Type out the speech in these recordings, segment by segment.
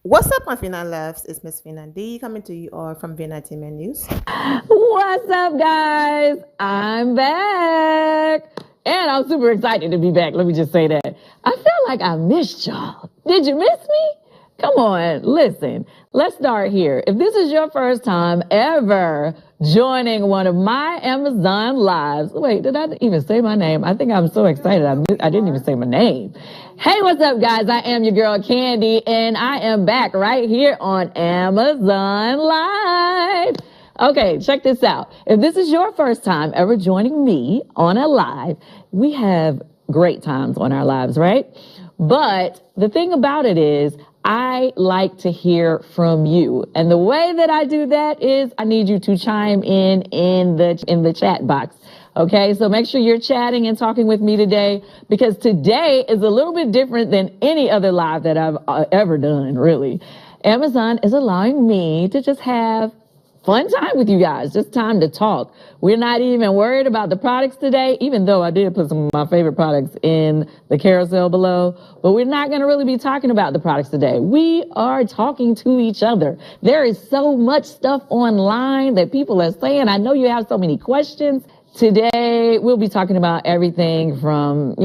What's up, my Fina loves? It's Miss Fina D coming to you all from Vina Team News. What's up, guys? I'm back. And I'm super excited to be back. Let me just say that. I feel like I missed y'all. Did you miss me? Come on, listen. Let's start here. If this is your first time ever joining one of my Amazon lives, wait, did I even say my name? I think I'm so excited. I didn't even say my name. Hey, what's up, guys? I am your girl Kandi, and I am back right here on Amazon Live. Okay, check this out. If this is your first time ever joining me on a live, we have great times on our lives, right? But the thing about it is, I like to hear from you. And the way that I do that is I need you to chime in the chat box. Okay, so make sure you're chatting and talking with me today, because today is a little bit different than any other live that I've ever done, really. Amazon is allowing me to just have fun time with you guys, just time to talk. We're not even worried about the products today, even though I did put some of my favorite products in the carousel below, but we're not going to really be talking about the products today. We are talking to each other. There is so much stuff online that people are saying. I know you have so many questions. Today, we'll be talking about everything from,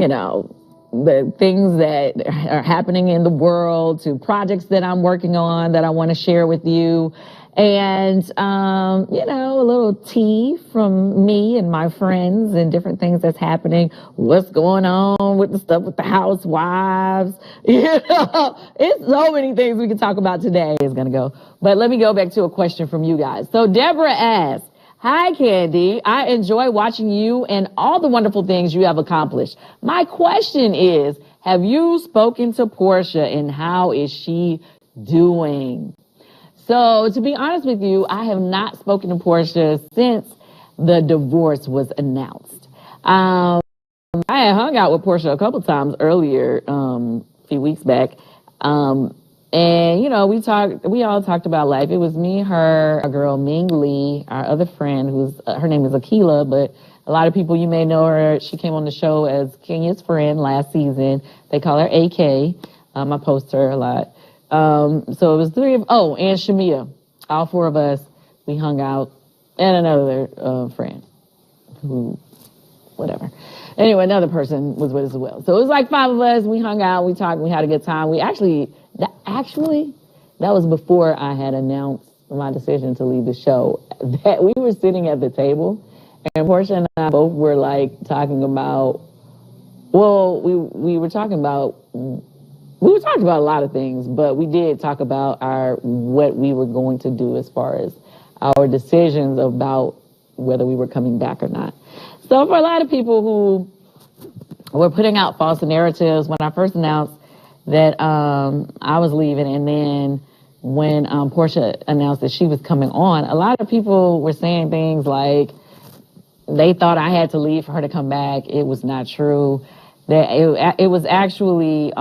the things that are happening in the world to projects that I'm working on that I want to share with you. And, a little tea from me and my friends and different things that's happening. What's going on with the stuff with the housewives? It's so many things we can talk about today. It's going to go. But let me go back to a question from you guys. So Deborah asked, "Hi, Kandi. I enjoy watching you and all the wonderful things you have accomplished. My question is, have you spoken to Porsha and how is she doing?" So to be honest with you, I have not spoken to Porsha since the divorce was announced. I had hung out with Porsha a couple times earlier, a few weeks back. And we all talked about life. It was me, her, our girl Ming Lee, our other friend, her name is Akila, but a lot of people, you may know her. She came on the show as Kenya's friend last season. They call her AK. I post her a lot. So it was and Shamia. All four of us, we hung out, and another friend who, whatever. Anyway, another person was with us as well. So it was like five of us. We hung out, we talked, we had a good time. That was before I had announced my decision to leave the show. That we were sitting at the table, and Portia and I both were like talking about. Well, we were talking about. We were talking about a lot of things, but we did talk about what we were going to do as far as our decisions about whether we were coming back or not. So for a lot of people who were putting out false narratives, when I first announced that I was leaving, and then when Porsha announced that she was coming on, a lot of people were saying things like they thought I had to leave for her to come back. It was not true. That it was actually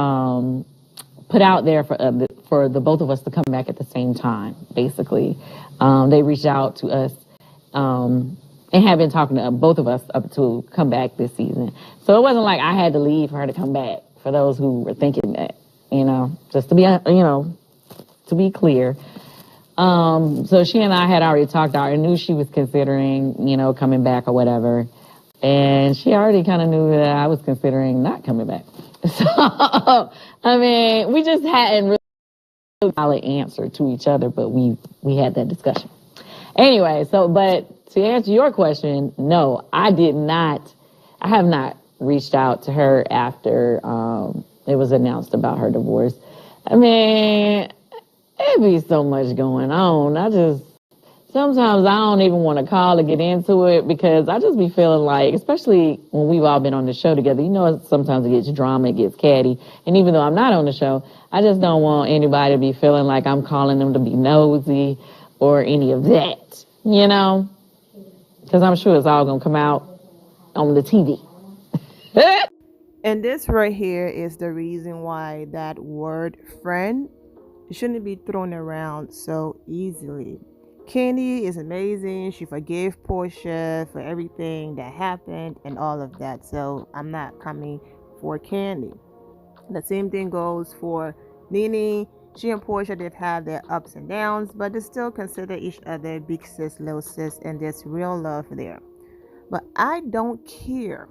put out there for the both of us to come back at the same time. Basically, they reached out to us and have been talking to both of us up to come back this season. So it wasn't like I had to leave for her to come back. For those who were thinking that, just to be to be clear. So she and I had already talked. I knew she was considering coming back or whatever. And she already kind of knew that I was considering not coming back. So, I mean, we just hadn't really a solid answer to each other, but we had that discussion. Anyway, but to answer your question, no, I have not reached out to her after it was announced about her divorce. I mean, it'd be so much going on. Sometimes I don't even want to call to get into it because I just be feeling like, especially when we've all been on the show together, sometimes it gets drama, it gets catty. And even though I'm not on the show, I just don't want anybody to be feeling like I'm calling them to be nosy or any of that, because I'm sure it's all going to come out on the TV. And this right here is the reason why that word friend shouldn't be thrown around so easily. Kandi is amazing. She forgave Porsha for everything that happened and all of that. So I'm not coming for Kandi. The same thing goes for Nene. She and Porsha, they've had their ups and downs, but they still consider each other big sis, little sis, and there's real love there. But I don't care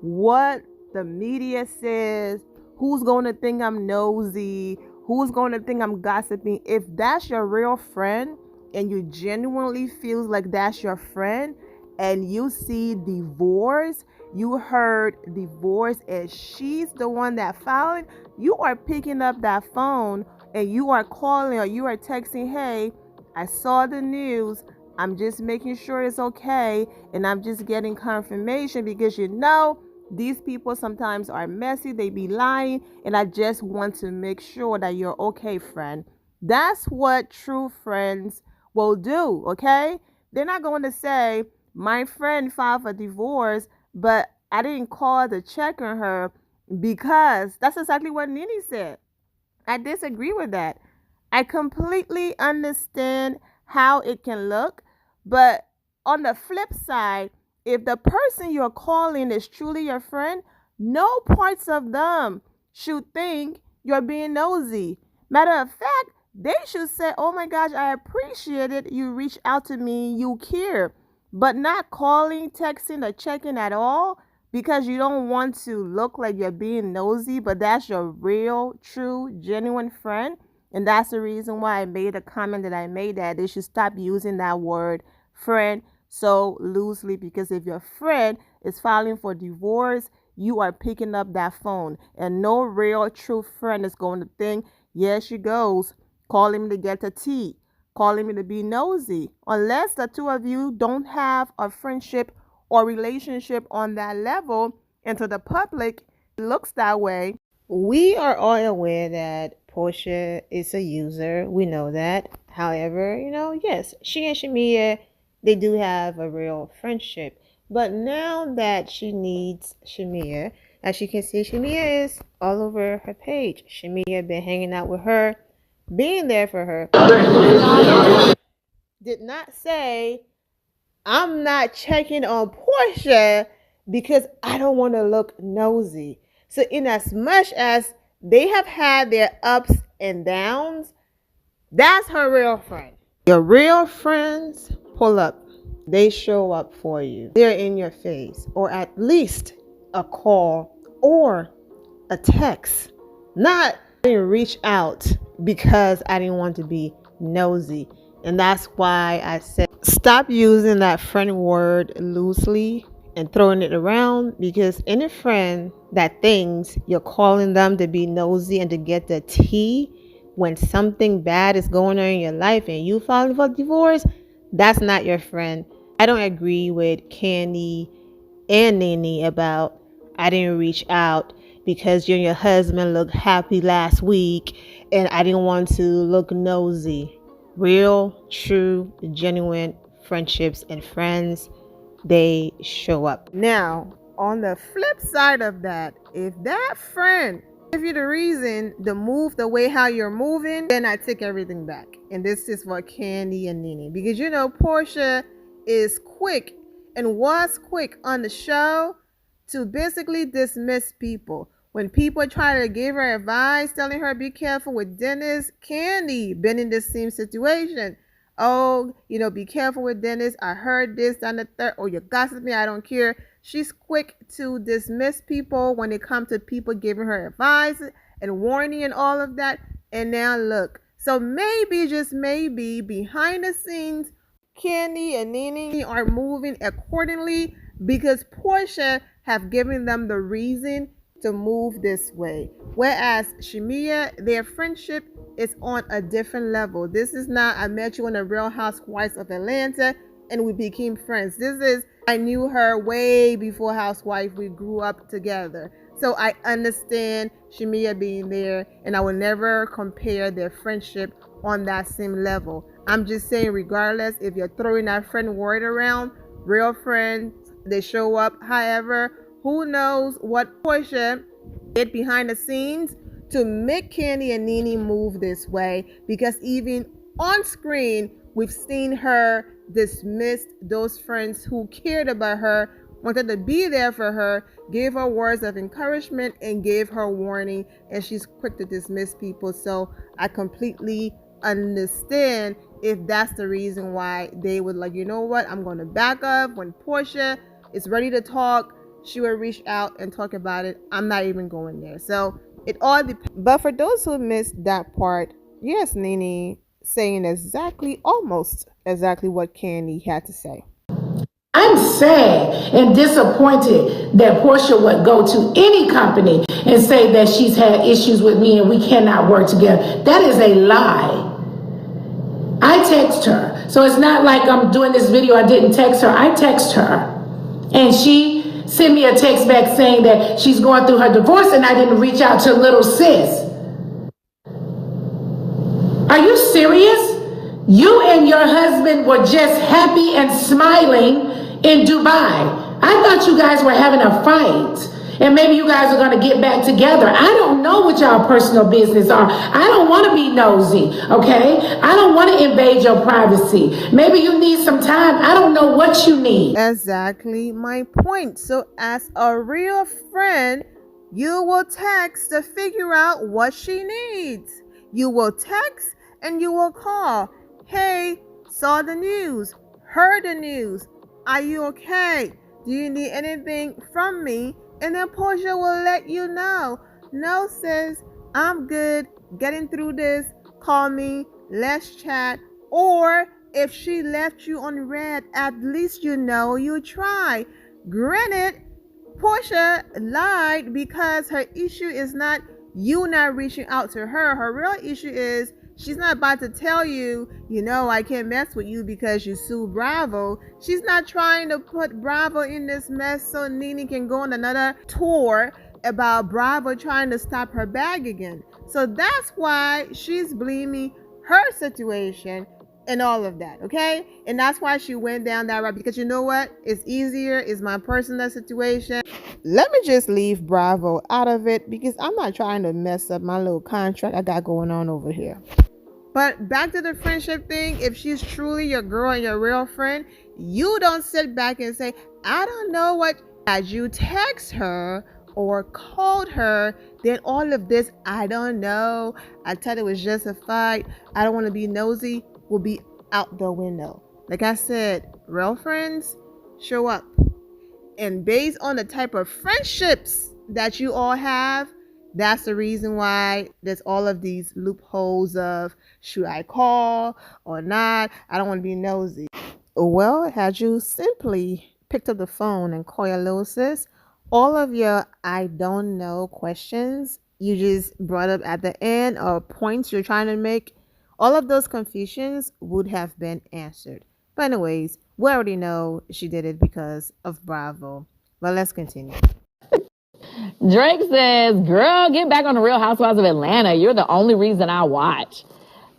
what the media says, who's going to think I'm nosy, who's going to think I'm gossiping. If that's your real friend and you genuinely feels like that's your friend and you see divorce, you heard divorce and she's the one that filed, you are picking up that phone and you are calling or you are texting, hey, I saw the news. I'm just making sure it's okay and I'm just getting confirmation because these people sometimes are messy, they be lying, and I just want to make sure that you're okay, friend. That's what true friends will do, okay? They're not going to say, my friend filed for divorce, but I didn't call to check on her because that's exactly what Nene said. I disagree with that. I completely understand how it can look, but on the flip side, if the person you're calling is truly your friend, no parts of them should think you're being nosy. Matter of fact, they should say, oh my gosh, I appreciate it. You reach out to me, you care. But not calling, texting, or checking at all because you don't want to look like you're being nosy, but that's your real, true, genuine friend. And that's the reason why I made a comment that I made that they should stop using that word friend so loosely, because if your friend is filing for divorce, you are picking up that phone. And no real, true friend is going to think, yeah, she goes, calling me to get a tea, calling me to be nosy. Unless the two of you don't have a friendship or relationship on that level, and to the public, it looks that way. We are all aware that Porsha is a user. We know that. However, yes, she and Shamia, they do have a real friendship. But now that she needs Shamia, as you can see, Shamia is all over her page. Shamia been hanging out with her, being there for her. Did not say, I'm not checking on Porsha because I don't want to look nosy. So, in as much as they have had their ups and downs, that's her real friend. Your real friends pull up. They show up for you. They're in your face, or at least a call or a text. Not I didn't reach out because I didn't want to be nosy. And that's why I said stop using that friend word loosely and throwing it around, because any friend that thinks you're calling them to be nosy and to get the tea when something bad is going on in your life and you filing for divorce, that's not your friend. I don't agree with Kandi and Nene about I didn't reach out because you and your husband looked happy last week and I didn't want to look nosy. Real, true, genuine friendships and friends, they show up. Now, on the flip side of that, if that friend give you the reason to move the way how you're moving, then I take everything back. And this is for Kandi and Nene, because Porsha is quick and was quick on the show to basically dismiss people. When people try to give her advice, telling her be careful with Dennis, Kandi been in the same situation. Oh, be careful with Dennis. I heard this, and the third. Or you're gossiping. I don't care. She's quick to dismiss people when it comes to people giving her advice and warning and all of that. And now look. So maybe, just maybe, behind the scenes, Kandi and Nene are moving accordingly because Porsha have given them the reason to move this way. Whereas Shamia, their friendship is on a different level. This is not I met you on the Real Housewives of Atlanta and we became friends. This is I knew her way before Housewife. We grew up together. So I understand Shamia being there, and I will never compare their friendship on that same level. I'm just saying, regardless if you're throwing that friend word around, real friends, they show up. However, who knows what Porsha did behind the scenes to make Kandi and Nene move this way, because even on screen, we've seen her dismiss those friends who cared about her, wanted to be there for her, gave her words of encouragement, and gave her warning, and she's quick to dismiss people. So I completely understand if that's the reason why they would like, you know what, I'm going to back up. When Porsha is ready to talk, she will reach out and talk about it. I'm not even going there. So it all depends. But for those who missed that part, yes, Nene saying almost exactly what Kandi had to say. I'm sad and disappointed that Porsha would go to any company and say that she's had issues with me and we cannot work together. That is a lie. I text her. So it's not like I'm doing this video, I didn't text her. I text her. And she sent me a text back saying that she's going through her divorce and I didn't reach out to little sis. Are you serious? You and your husband were just happy and smiling in Dubai. I thought you guys were having a fight. And maybe you guys are going to get back together. I don't know what y'all personal business are. I don't want to be nosy, okay? I don't want to invade your privacy. Maybe you need some time. I don't know what you need. Exactly my point. So as a real friend, you will text to figure out what she needs. You will text and you will call. Hey, saw the news, heard the news. Are you okay? Do you need anything from me? And then Porsha will let you know. No, sis, I'm good. Getting through this. Call me. Let's chat. Or if she left you on red, at least you know you try. Granted, Porsha lied because her issue is not you not reaching out to her. Her real issue is she's not about to tell you, I can't mess with you because you sued Bravo. She's not trying to put Bravo in this mess so Nene can go on another tour about Bravo trying to stop her bag again. So that's why she's blaming her situation and all of that, okay? And that's why she went down that route, because you know what? It's easier. It's my personal situation. Let me just leave Bravo out of it because I'm not trying to mess up my little contract I got going on over here. But back to the friendship thing, if she's truly your girl and your real friend, you don't sit back and say, I don't know what. As you text her or called her, then all of this, I don't know, I thought it was just a fight, I don't want to be nosy, will be out the window. Like I said, real friends show up. And based on the type of friendships that you all have, that's the reason why there's all of these loopholes of should I call or not? I don't want to be nosy. Well, had you simply picked up the phone and called your little sis, all of your I don't know questions you just brought up at the end or points you're trying to make, all of those confusions would have been answered. But anyways, we already know she did it because of Bravo. But let's continue. Drake says, girl, get back on the Real Housewives of Atlanta. You're the only reason I watch.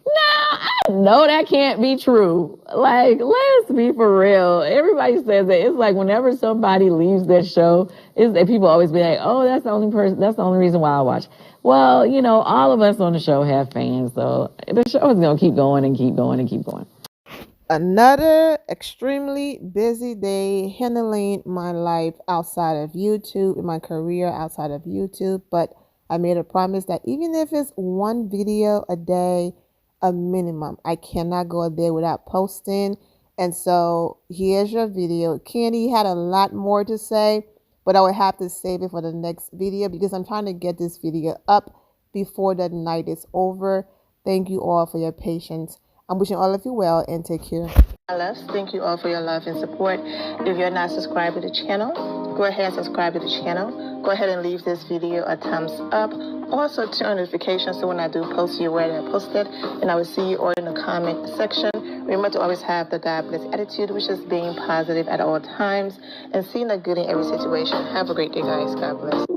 No, I know that can't be true. Like, let's be for real. Everybody says that. It's like whenever somebody leaves that show, people always be like, oh, that's the only reason why I watch. Well, all of us on the show have fans, so the show is going to keep going and keep going and keep going. Another extremely busy day handling my life outside of YouTube, my career outside of YouTube. But I made a promise that even if it's one video a day, a minimum, I cannot go a day without posting. And so here's your video. Kandi had a lot more to say, but I will have to save it for the next video because I'm trying to get this video up before the night is over. Thank you all for your patience. I'm wishing all of you well and take care. My loves, thank you all for your love and support. If you're not subscribed to the channel, go ahead and subscribe to the channel. Go ahead and leave this video a thumbs up. Also turn on notifications so when I do post, you're aware that I posted. And I will see you all in the comment section. Remember to always have the God bless attitude, which is being positive at all times and seeing the good in every situation. Have a great day, guys. God bless.